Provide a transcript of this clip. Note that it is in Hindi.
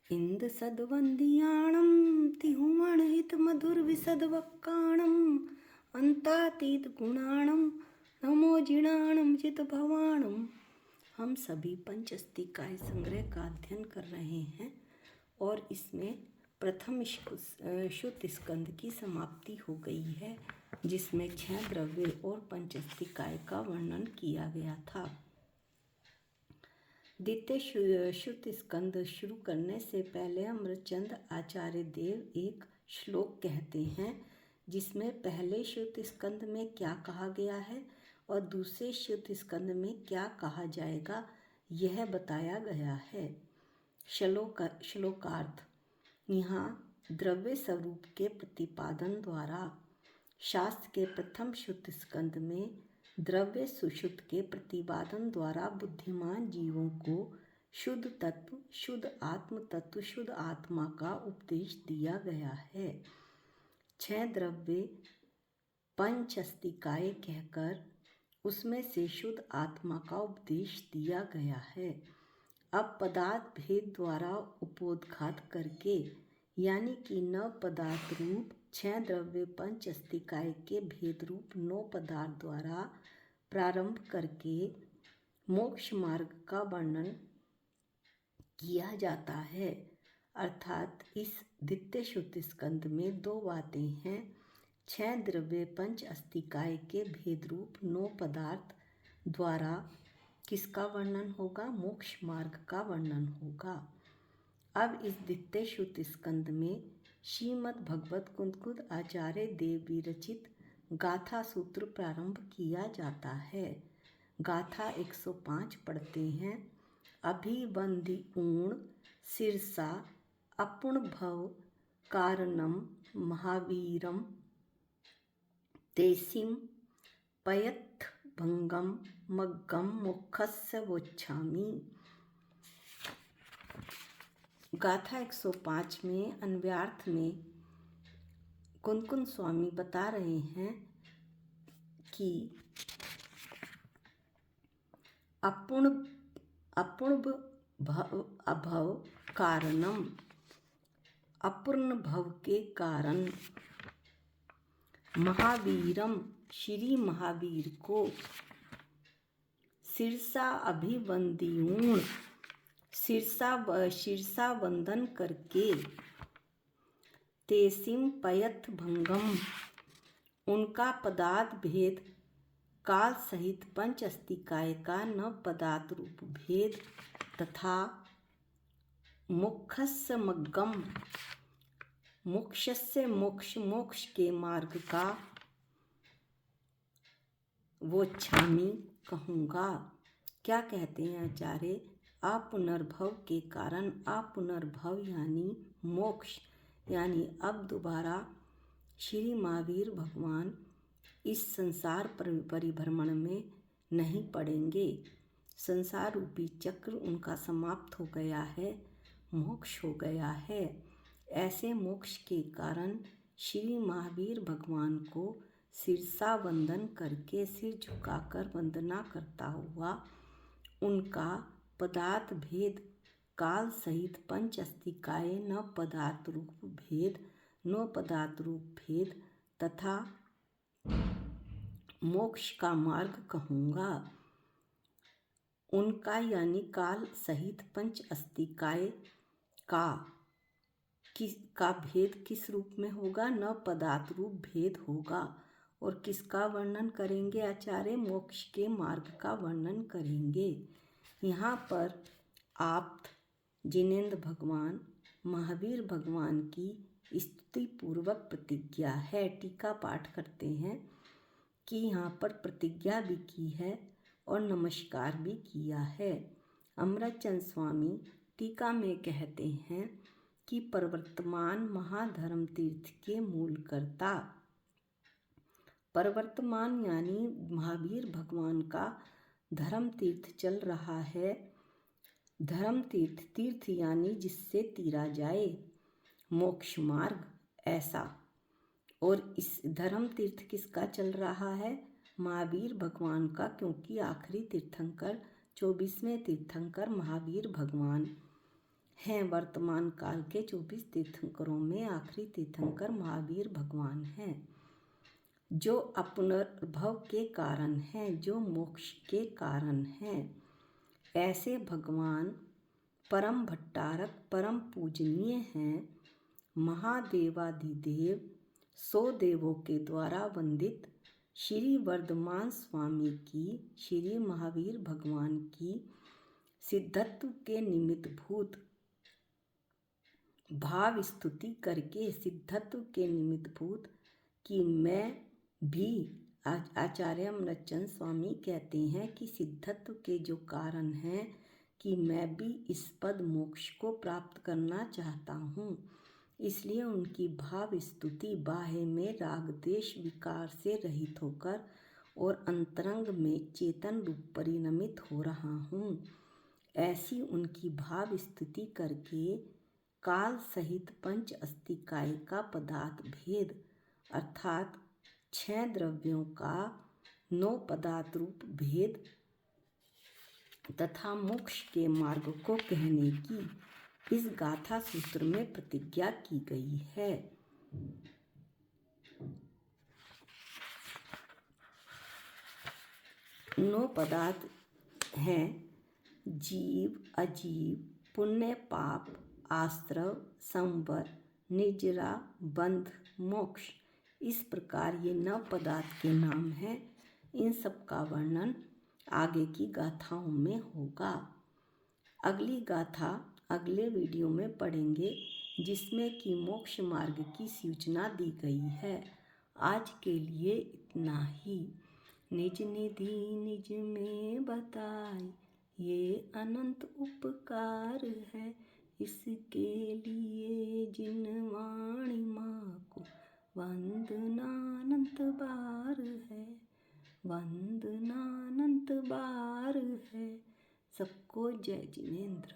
इंद सद्वंदियाणं तिहुमणहित मधुर विसद्वक्काणं अंतातीत गुणाणं नमो जिणाणं चित भवाणं। हम सभी पंचस्तिकाय संग्रह का अध्ययन कर रहे हैं और इसमें प्रथम शुद्ध स्कंद की समाप्ति हो गई है, जिसमें 6 द्रव्य और पंचस्तिकाय का वर्णन किया गया था। द्वितीय शुद्ध स्कंद शुरू करने से पहले अमृतचंद आचार्य देव एक श्लोक कहते हैं, जिसमें पहले शुद्ध स्कंद में क्या कहा गया है और दूसरे शुद्ध स्कंद में क्या कहा जाएगा, यह बताया गया है। श्लोकार्थ। यहाँ द्रव्य स्वरूप के प्रतिपादन द्वारा शास्त्र के प्रथम शुद्ध स्कंद में द्रव्य सुषुप्त के प्रतिपादन द्वारा बुद्धिमान जीवों को शुद्ध तत्व, शुद्ध आत्म तत्व, शुद्ध आत्मा का उपदेश दिया गया है। 6 द्रव्य पंचस्तिकाय कहकर उसमें से शुद्ध आत्मा का उपदेश दिया गया है। अब पदार्थ भेद द्वारा उपोद्घात करके, यानी कि 9 पदार्थ रूप 6 द्रव्य पंचस्तिकाय के भेद रूप 9 पदार्थ द्वारा प्रारंभ करके मोक्ष मार्ग का वर्णन किया जाता है। अर्थात इस द्वितीय शुद्ध स्कंद में 2 बातें हैं। 6 द्रव्य पंचस्तिकाय के भेद रूप 9 पदार्थ द्वारा किसका वर्णन होगा? मोक्ष मार्ग का वर्णन होगा। अब इस द्वितीय शुद्ध स्कंद में श्रीमद् भगवत कुंद आचार्य देव विरचित गाथा सूत्र प्रारंभ किया जाता है। गाथा 105 पढ़ते हैं। अभिवंदि ऊण सिरसा अपूर्ण भव कारणम महावीरम तेसिम पयथ भंगम मग्गम मुखस्य वोच्छामि। गाथा 105 में अन्वयार्थ में कुंद स्वामी बता रहे हैं कि अपूर्ण अभव कारणम, अपूर्ण भव के कारण, महावीरम श्री महावीर को, सिरसा अभिवंदियूण शीर्षा वंदन करके, तेसिम पयथ भंगम उनका पदार्थ भेद, काल सहित पंचस्तिकाय का 9 पदार्थ रूप भेद तथा मोक्षस्य मग्गम मोक्षस्य मोक्ष के मार्ग का वोच्छामि कहूँगा। क्या कहते हैं आचार्य? अपुनर्भव के कारण, अपुनर्भव यानी मोक्ष, यानी अब दोबारा श्री महावीर भगवान इस संसार परिभ्रमण में नहीं पड़ेंगे। संसार रूपी चक्र उनका समाप्त हो गया है, मोक्ष हो गया है। ऐसे मोक्ष के कारण श्री महावीर भगवान को सिरसा वंदन करके, सिर झुकाकर वंदना करता हुआ उनका पदार्थ भेद, काल सहित पंचस्तिकाय 9 पदार्थ रूप भेद, 9 पदार्थ रूप भेद तथा मोक्ष का मार्ग कहूँगा। उनका यानी काल सहित पंचस्तिकाय का भेद किस रूप में होगा? 9 पदार्थ रूप भेद होगा। और किसका वर्णन करेंगे आचार्य? मोक्ष के मार्ग का वर्णन करेंगे। यहाँ पर आप जिनेंद्र भगवान महावीर भगवान की स्तुति पूर्वक प्रतिज्ञा है, टीका पाठ करते हैं कि यहाँ पर प्रतिज्ञा भी की है और नमस्कार भी किया है। अमृतचंद स्वामी टीका में कहते हैं कि प्रवर्तमान महाधर्म तीर्थ के मूलकर्ता, प्रवर्तमान यानी महावीर भगवान का धर्म तीर्थ चल रहा है। धर्म तीर्थ, तीर्थ यानी जिससे तीरा जाए, मोक्ष मार्ग ऐसा। और इस धर्म तीर्थ किसका चल रहा है? महावीर भगवान का, क्योंकि आखिरी तीर्थंकर 24वें तीर्थंकर महावीर भगवान हैं। वर्तमान काल के 24 तीर्थंकरों में आखिरी तीर्थंकर महावीर भगवान हैं, जो पुनर्भव के कारण हैं, जो मोक्ष के कारण हैं। ऐसे भगवान परम भट्टारक, परम पूजनीय हैं। महादेवाधिदेव 100 देवों के द्वारा वंदित श्री वर्धमान स्वामी की, श्री महावीर भगवान की सिद्धत्व के निमित्त भूत भाव स्तुति करके सिद्धत्व के निमित्त भूत कि मैं भी, आचार्य अमृतचंद स्वामी कहते हैं कि सिद्धत्व के जो कारण हैं कि मैं भी इस पद मोक्ष को प्राप्त करना चाहता हूँ, इसलिए उनकी भाव स्तुति बाह्य में राग देश विकार से रहित होकर और अंतरंग में चेतन रूप परिणमित हो रहा हूँ। ऐसी उनकी भाव स्तुति करके काल सहित पंच अस्तिकाय का पदार्थ भेद अर्थात 6 द्रव्यों का 9 पदार्थ रूप भेद तथा मोक्ष के मार्ग को कहने की इस गाथा सूत्र में प्रतिज्ञा की गई है। नौ पदार्थ हैं जीव, अजीव, पुण्य, पाप, आश्रव, संवर, निजरा, बंध, मोक्ष। इस प्रकार ये 9 पदार्थ के नाम हैं। इन सब का वर्णन आगे की गाथाओं में होगा। अगली गाथा अगले वीडियो में पढ़ेंगे, जिसमें कि मोक्ष मार्ग की सूचना दी गई है। आज के लिए इतना ही। निज निधि निज में बताई, ये अनंत उपकार है। इसके लिए जिन वाणी माँ को वंदनानंत बार है, वंदनानंत बार है। सबको जय जिनेंद्र।